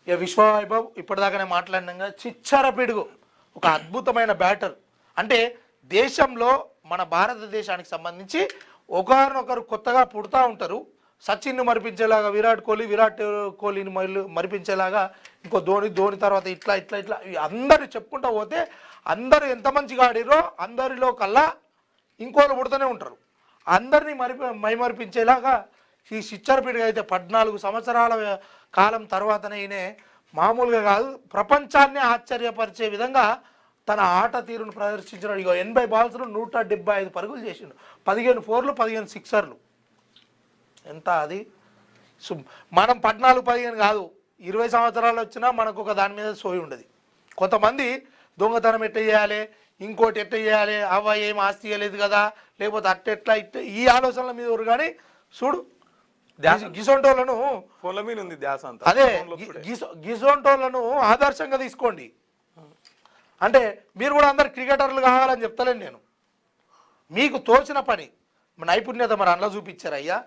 ఇక విశ్వవైభవ్ ఇప్పటిదాకానే మాట్లాడినాగా చిచ్చర పిడుగు ఒక అద్భుతమైన బ్యాటర్. అంటే దేశంలో మన భారతదేశానికి సంబంధించి ఒకరినొకరు కొత్తగా పుడతా ఉంటారు. సచిన్ను మరిపించేలాగా విరాట్ కోహ్లీని మరిపించేలాగా ఇంకో ధోని తర్వాత ఇట్లా ఇట్లా ఇట్లా అందరు చెప్పుకుంటూ పోతే అందరూ ఎంత మంచిగా ఆడిరో అందరిలో కల్లా ఇంకోళ్ళు పుడుతూనే ఉంటారు. అందరినీ మైమరిపించేలాగా ఈ సిచ్చరపీడిగా అయితే 14 సంవత్సరాల కాలం తర్వాతనే ఈయన మామూలుగా కాదు ప్రపంచాన్ని ఆశ్చర్యపరిచే విధంగా తన ఆట తీరును ప్రదర్శించినాడు. ఇక 80 బాల్స్ను 175 పరుగులు చేసిండు, 15 4లు 15 సిక్సర్లు. ఎంత అది మనం 14-15 కాదు 20 సంవత్సరాలు వచ్చినా మనకు ఒక దాని మీద సోయి ఉండదు. కొంతమంది దొంగతనం ఎట్ట చేయాలి, ఇంకోటి ఎట్ట చేయాలి, అవ్వ ఏం ఆస్తి ఇవ్వలేదు కదా, లేకపోతే అట్టెట్లా ఇట్ట ఈ ఆలోచనల మీద ఊరు. కానీ చూడు గిసొంటోళ్ళను అదే గిసొంటోళ్ళను ఆదర్శంగా తీసుకోండి. అంటే మీరు కూడా అందరు క్రికెటర్లు కావాలని చెప్తలేను నేను. మీకు తోచిన పని నైపుణ్యత మరి అందులో చూపించారు అయ్యా.